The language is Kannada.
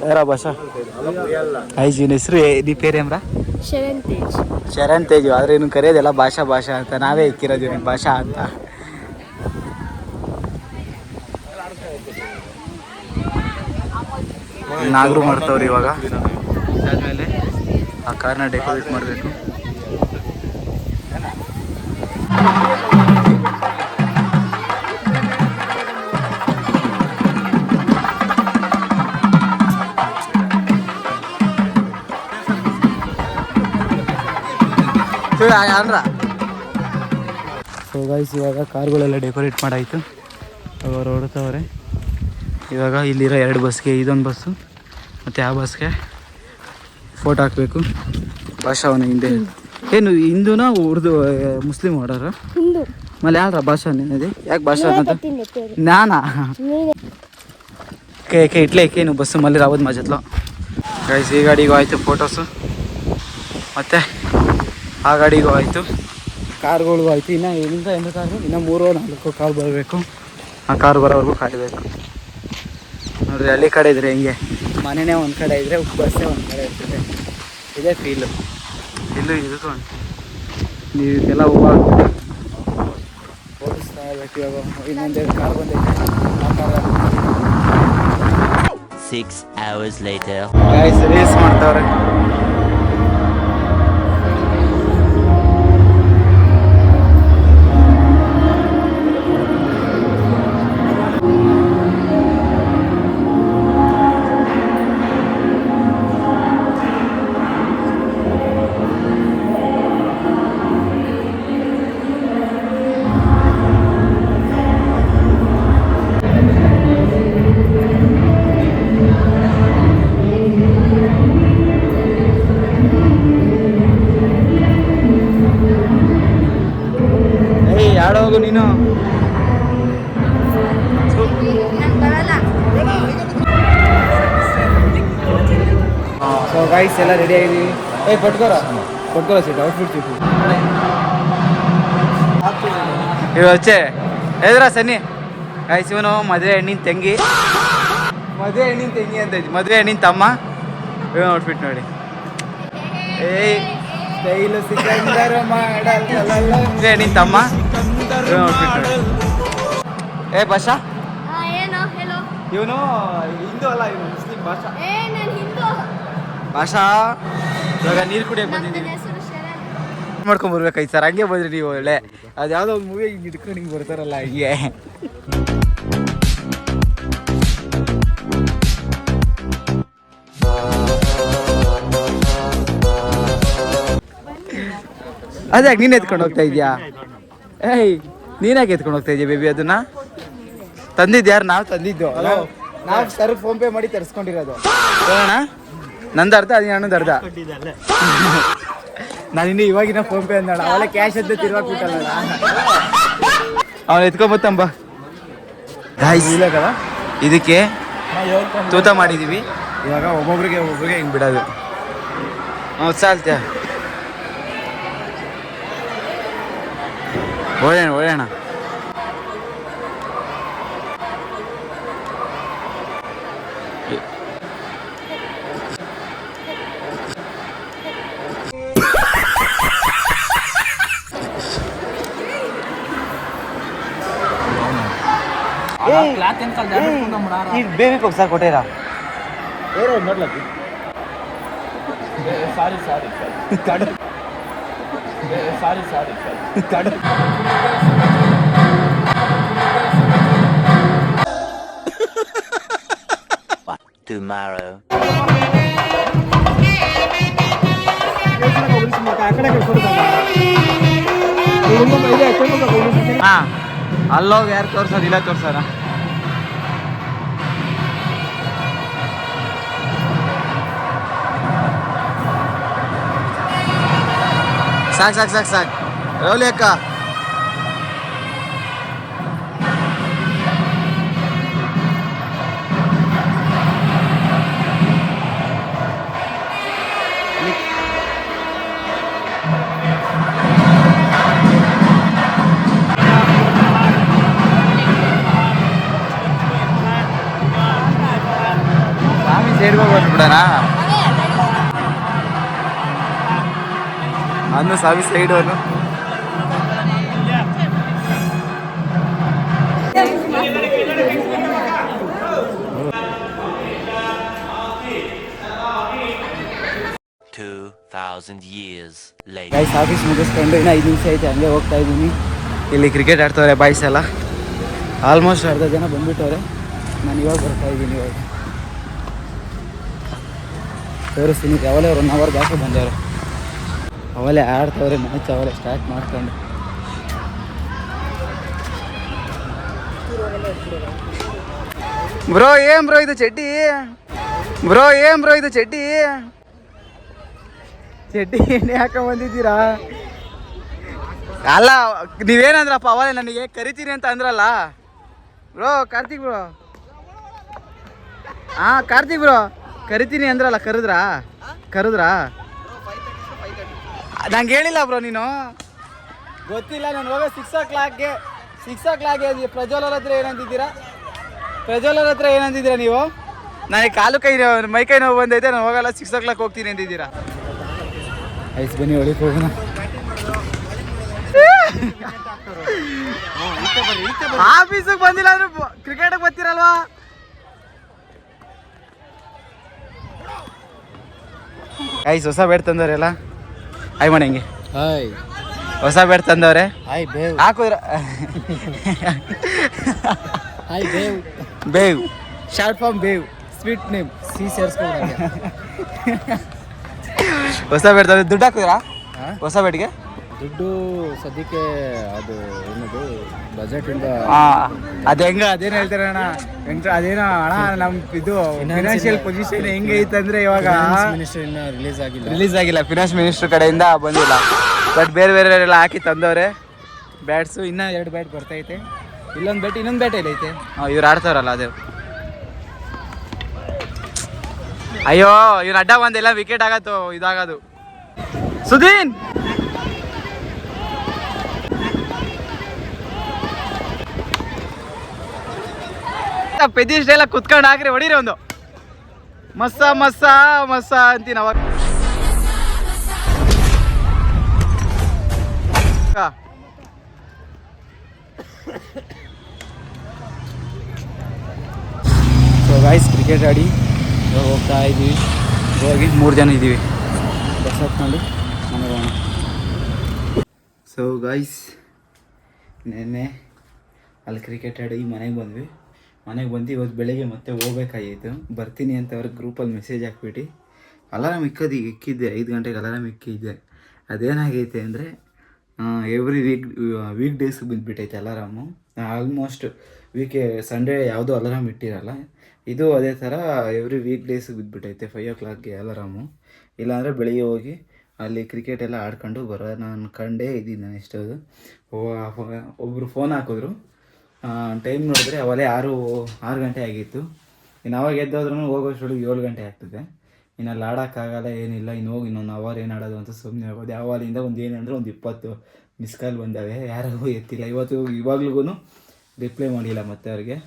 ఏరా భాష ಐಜಿ ಹೆಸರು నీ పేరేಮ್ರಾ? ಶರಣ್ ತೇಜು. ಆದರೆ ಇನ್ನು ಕರೆಯೋದೆಲ್ಲ ಭಾಷಾ ಭಾಷಾ ಅಂತ, ನಾವೇ ಇಕ್ಕಿರೋದು ನಿಮ್ಗೆ ಭಾಷಾ ಅಂತ. ನಾಗರು ಮಾಡ್ತಾವ್ರಿ ಇವಾಗ. ಇದಾದ್ಮೇಲೆ ಆ ಕಾರ್ನ ಡೆಕೋರೇಟ್ ಮಾಡಬೇಕು. ಸೊ ಗೈಸ್, ಇವಾಗ ಕಾರ್ಗಳೆಲ್ಲ ಡೆಕೋರೇಟ್ ಮಾಡಾಯಿತು. ಅವರು ಹೊರಡ್ತವ್ರೆ ಇವಾಗ. ಇಲ್ಲಿರೋ 2 ಬಸ್ಗೆ, ಇದೊಂದು ಬಸ್ಸು ಮತ್ತು ಆ ಬಸ್ಗೆ ಫೋಟೋ ಹಾಕಬೇಕು. ಭಾಷಾವನ ಹಿಂದೆ ಏನು ಹಿಂದೂನಾ ಉರ್ದು ಮುಸ್ಲಿಂ ಹೊಡೋರು ಮಲಯಾಳ ಭಾಷಾ ಇದೆ. ಯಾಕೆ ಭಾಷಾ ಅನ್ನೋದು ನಾನಾ ಕೆ ಇಟ್ಲೇ ಏನು ಬಸ್ಸು ಮಲ್ಲಿ ರಾವದ್ ಮಜತ್ಲು. ಗೈಸ್, ಈ ಗಾಡಿಗೂ ಆಯಿತು ಫೋಟೋಸು, ಮತ್ತು ಆ ಗಾಡಿಗೂ ಆಯಿತು, ಕಾರ್ಗಳಿಗೂ ಆಯಿತು. ಇನ್ನು ಇಲ್ಲಿಂದ 8 ಕಾರು, ಇನ್ನು 3-4 ಕಾರ್ ಬರಬೇಕು. ಆ ಕಾರು ಬರೋವರೆಗೂ ಕಾಯಬೇಕು. ನೋಡಿರಿ, ಹಳ್ಳಿ ಕಡೆ ಇದ್ರೆ ಹಿಂಗೆ ಮನೆಯೇ ಒಂದು ಕಡೆ ಇದ್ದರೆ ಬಸ್ಸೇ ಒಂದು ಕಡೆ ಇರ್ತದೆ. ಇದೇ ಫೀಲು. ಇಲ್ಲೂ ಇದಕ್ಕೂ ನೀವು ಇದೆಲ್ಲ ಓಡಿಸ್ತಾ ಇರಬೇಕು. ಇವಾಗ ಇನ್ನೊಂದೆರಡು ಕಾರ್ ಬಂದೈತೆ. ಆ car 6 hours later. Guys, race ಮಾಡ್ತಾವ್ರೆ. ಹೋಗು ನೀನು. ಸೊ ಗೈಸ್, ಎಲ್ಲ ರೆಡಿ ಆಗಿದ್ದೀವಿ. ಪಟ್ಕೋರ ಸೀಟ್ ಔಟ್ಫಿಟ್ ಸೀಟು ಇವ వచ్చే ಎದುರಾ ಸನ್ನಿ. ಗೈಸ್, ಇವನು ಮದುವೆ ಹೆಣ್ಣಿನ ತಂಗಿ ಅಂತ ಐತಿ. ಮದುವೆ ಹೆಣ್ಣಿನ ತಮ್ಮ. ಇವನು ಔಟ್ಫಿಟ್ ನೋಡಿ. ಏಯ್ ಸ್ಟೈಲು ಸಿಕಂದರ ಮಾಡಲ್ಲ. ಮದುವೆ ಹೆಣ್ಣಿನ ತಮ್ಮ. ಏ ಭಾಷಾ, ಇವನು ಹಿಂದೂ ಅಲ್ಲ, ಇವನು ಮುಸ್ಲಿಂ. ಭಾಷಾ ಇವಾಗ ನೀರು ಕುಡಿಯಕ್ಕೆ ಬಂದಿದ್ದೀವಿ. ಮಾಡ್ಕೊಂಬರ್ಬೇಕಾಯ್ತು ಸರ್. ಹಂಗೆ ಬಂದ್ರಿ ನೀವು. ಒಳ್ಳೆ ಅದು ಯಾವುದೋ ಒಂದು ಮೂವಿ ಹಿಂಗೆ ಇಟ್ಕೊಂಡು ಹಿಂಗೆ ಬರ್ತಾರಲ್ಲ ಹಂಗೆ. ಅದೇ ನೀನು ಎತ್ಕೊಂಡು ಹೋಗ್ತಾ ಇದೆಯಾ? ಏಯ್, ನೀನಾಗೆ ಎತ್ಕೊಂಡು ಹೋಗ್ತಾ ಇದೆಯಾ ಬೇಬಿ? ಅದನ್ನ ತಂದಿದ್ದು ಯಾರು? ನಾವು ತಂದಿದ್ದು. ನಾವು ಸರ್ ಫೋನ್ ಪೇ ಮಾಡಿ ತರಿಸ್ಕೊಂಡಿರೋದು. ಅಣ್ಣ ನಂದು ಅರ್ಧ, ಅದು ಅಣ್ಣಂದು ಅರ್ಧ. ನಾನು ಇನ್ನೂ ಇವಾಗಿನ ಫೋನ್ ಪೇ ಅಂದಣ. ಅವೆಲ್ಲ ಕ್ಯಾಶ್ ಅಂತ ತಿರ್ವಾಕ್ಬಿಟ್ಟಲ್ಲ. ಅವನು ಎತ್ಕೊಂಬತ್ತಂಬ. ಇದಕ್ಕೆ ತೂತ ಮಾಡಿದ್ದೀವಿ. ಇವಾಗ ಒಬ್ಬೊಬ್ರಿಗೆ ಹಿಂಗೆ ಬಿಡೋದು. ಸಾಲ್ತ್ಯ ಒಳ್ಳೆಣ. ಬೇಬಿ ಸರ್ ಕೊಟ್ಟೇರಾ? Sorry 'Tomorrow. ಅಲ್ಲೋಗಿ ಯಾರು ತೋರ್ಸೋದು? ಇಲ್ಲ ತೋರ್ಸಾರ. ಸಾಕು ರೌಲಿ ಅಕ್ಕ. ಬಿಡೋಣ. ಅನ್ನು ಸಾವಿ ಸೈಡ್ ಅವನು. ಗೈಸ್ ಆಫೀಸ್ ಮುಗಿಸ್ಕೊಂಡು ಇನ್ನೂ 5 ನಿಮಿಷ ಐತೆ, ಹಂಗೆ ಹೋಗ್ತಾ ಇದ್ದೀನಿ. ಇಲ್ಲಿ ಕ್ರಿಕೆಟ್ ಆಡ್ತವ್ರೆ ಬಾಯ್ಸ್ ಎಲ್ಲ. ಆಲ್ಮೋಸ್ಟ್ ಅರ್ಧ ಜನ ಬಂದ್ಬಿಟ್ಟವ್ರೆ. ನಾನು ಇವಾಗ ಬರ್ತಾ ಇದ್ದೀನಿ. ಇವಾಗ ತೋರಿಸ್ತೀನಿ. ಅವಲೇ 1 ಅವರ್ ಬ್ಯಾಕ್ ಬಂದವ್ರೆ. ಅವಲೇ ಆಡ್ತವ್ರೆ ಮ್ಯಾಚ್. ಅವಲೇ ಸ್ಟಾರ್ಟ್ ಮಾಡ್ಕೊಂಡು. ಬ್ರೋ ಏನ್ ಬ್ರೋ ಇದು ಚಡ್ಡಿ? ಬ್ರೋ ಏನ್ ಬ್ರೋ ಇದು ಚಡ್ಡಿ? ಚಡ್ಡಿ ಎಣ್ಣೆ ಹಾಕೊಂಡ್ ಬಂದಿದ್ದೀರಾ? ಅಲ್ಲ ನೀವೇನಂದ್ರಪ್ಪ ಅವಲೇ ನನಗೆ ಕರಿತೀನಿ ಅಂತ ಅಂದ್ರಲ್ಲ ಬ್ರೋ. ಕಾರ್ತಿಕ್ ಬ್ರೋ, ಹಾಂ ಕಾರ್ತಿಕ್ ಬ್ರೋ ಕರಿತೀನಿ ಅಂದ್ರಲ್ಲ, ಕರೆದ್ರಾ? ನಂಗೆ ಹೇಳಿಲ್ಲ ಬ್ರೋ ನೀನು. ಗೊತ್ತಿಲ್ಲ. ನಾನು ಹೋಗೋ 6 o'clockಗೆ ಪ್ರಜ್ವಲ್ ಹತ್ರ ಏನಂತಿದ್ದೀರಾ ನೀವು? ನನಗೆ ಕಾಲು ಕೈ ಮೈಕೈ ನೋವು ಬಂದೈತೆ, ನಾನು ಹೋಗಲ್ಲ, 6 o'clock ಹೋಗ್ತೀನಿ ಅಂತಿದ್ದೀರಾ. ಐಸ್ ಬನ್ನಿ ಒಳಗೆ ಹೋಗೋಣ. ಆಫೀಸಿಗೆ ಬಂದಿಲ್ಲ ಅಂದ್ರೆ ಕ್ರಿಕೆಟಿಗೆ ಬರ್ತೀರಲ್ವಾ? ಐಸ್ ಹೊಸ ಬ್ಯಾಟ್ ತಂದವ್ರೆ ಎಲ್ಲ. ಹಾಯ್ ಮಾಡಿ ಹಿಂಗೆ. ಹಾಯ್. ಹೊಸ ಬ್ಯಾಟ್ ತಂದವ್ರೆ. ಹಾಯ್ ಬೇವ್ ಹಾಕುದ್ರ. Hi babe short form babe, sweet name. ಸಿ ಸೇರಿಸ್ಕೊಂಡು ಹೊಸ ಬ್ಯಾಟ್ ತಂದ್ರೆ ದುಡ್ಡು ಹಾಕಿದ್ರಾ? ಹೊಸ ಬ್ಯಾಟ್ಗೆ ದುಡ್ಡು ಸದ್ಯಕ್ಕೆ ಅದು ಏನದು ಬಜೆಟ್ ಇಂದ ಅದು ಅದೇನು ಹೇಳ್ತಾರೆ ಅಣ್ಣ, ಅದೇನೋ ಅಣ್ಣ ನಮ್ಮ ಇದು ಫಿನಾನ್ಷಿಯಲ್ ಪೊಸಿಷನ್ ಹೆಂಗೆ ಐತಂದ್ರೆ ಇವಾಗ ಮಿನಿಸ್ಟರ್ ಇನ್ನು ರಿಲೀಸ್ ಆಗಿಲ್ಲ. ಫಿನಾನ್ಸ್ ಮಿನಿಸ್ಟರ್ ಕಡೆಯಿಂದ ಬಂದಿಲ್ಲ. ಬಟ್ ಬೇರೆ ಹಾಕಿ ತಂದವ್ರೆ ಬ್ಯಾಟ್ಸು. ಇನ್ನೂ 2 ಬ್ಯಾಟ್ ಬರ್ತೈತೆ. ಇನ್ನೊಂದು ಬ್ಯಾಟ್ ಎಲ್ಲೈತೆ. ಇವ್ರು ಆಡ್ತಾವ್ರಲ್ಲ ಅದೇ. ಅಯ್ಯೋ ಇವ್ನು ಅಡ್ಡ ಬಂದಿಲ್ಲ, ವಿಕೆಟ್ ಆಗತ್ತು, ಇದಾಗೋದು. ಸುದೀನ್ ಪೆದಿಸ್ಟ್ ಎಲ್ಲ ಕುತ್ಕೊಂಡು ಹಾಕ್ರಿ, ಹೊಡೀರಿ ಒಂದು ಮಸ್ಸ ಅಂತೀನಿ ಅವಾಗ. ಸೊ ಗೈಸ್ ಕ್ರಿಕೆಟ್ ಆಡಿ ಹೋಗ್ತಾ ಇದ್ದೀವಿ. ಹೋಗಿ 3 ಜನ ಇದ್ದೀವಿ. ಬಸ್ ಹತ್ಕೊಂಡು ಮನೆಗೆ ಹೋಗೋಣ. ಸೊ ಗೈಸ್ ನೆನ್ನೆ ಅಲ್ಲಿ ಕ್ರಿಕೆಟ್ ಆಡಿ ಮನೆಗೆ ಬಂದು ಇವತ್ತು ಬೆಳಗ್ಗೆ ಮತ್ತೆ ಹೋಗ್ಬೇಕಾಗಿತ್ತು. ಬರ್ತೀನಿ ಅಂತ ಅವ್ರಿಗೆ ಗ್ರೂಪಲ್ಲಿ ಮೆಸೇಜ್ ಹಾಕ್ಬಿಟ್ಟು ಅಲಾರಾಮ್ ಇಕ್ಕಿದ್ದೆ. 5 ಗಂಟೆಗೆ ಅಲಾರಾಮ್ ಇಕ್ಕಿದ್ದೆ. ಅದೇನಾಗೈತೆ ಅಂದರೆ ಎವ್ರಿ ವೀಕ್ ಡೇಸ್ಗೆ ಬಿದ್ದುಬಿಟ್ಟೈತೆ ಅಲಾರಾಮು. ಆಲ್ಮೋಸ್ಟ್ ಸಂಡೇ ಯಾವುದೂ ಅಲಾರಾಮ್ ಇಟ್ಟಿರಲ್ಲ. ಇದು ಅದೇ ಥರ ಎವ್ರಿ ವೀಕ್ ಡೇಸ್ಗೆ ಬಿದ್ದುಬಿಟ್ಟೈತೆ 5 o'clockಗೆ ಅಲಾರಾಮು. ಇಲ್ಲಾಂದರೆ ಬೆಳಿಗ್ಗೆ ಹೋಗಿ ಅಲ್ಲಿ ಕ್ರಿಕೆಟ್ ಎಲ್ಲ ಆಡ್ಕೊಂಡು ಬರೋಣ ಅನ್ಕೊಂಡೇ ಇದ್ದೀನಿ ನಾನು. ಎಷ್ಟೊಂದು ಒಬ್ಬರು ಫೋನ್ ಹಾಕಿದ್ರು. ಟೈಮ್ ನೋಡಿದ್ರೆ ಅವಲೇ 6 ಗಂಟೆ ಆಗಿತ್ತು. ಇನ್ನು ಅವಾಗ ಎದ್ದೋದ್ರೂ ಹೋಗೋಷ್ಟೊಳಗೆ 7 ಗಂಟೆ ಆಗ್ತದೆ. ಇನ್ನು ಅಲ್ಲಿ ಆಡೋಕ್ಕಾಗಲ್ಲ, ಏನಿಲ್ಲ. ಇನ್ನು ಹೋಗಿ ಇನ್ನೊಂದು ಅವರ್ ಏನು ಆಡೋದು ಅಂತ ಸುಮ್ಮನೆ ಆಗೋದು. ಯಾವಾಗಿಂದ ಏನಂದರೆ 20 ಮಿಸ್ ಕಾಲ್ ಬಂದಾವೆ, ಯಾರಿಗೂ ಎತ್ತಿಲ್ಲ. ಇವಾಗ್ಲಿಗೂ ರಿಪ್ಲೈ ಮಾಡಿಲ್ಲ ಮತ್ತೆ ಅವ್ರಿಗೆ.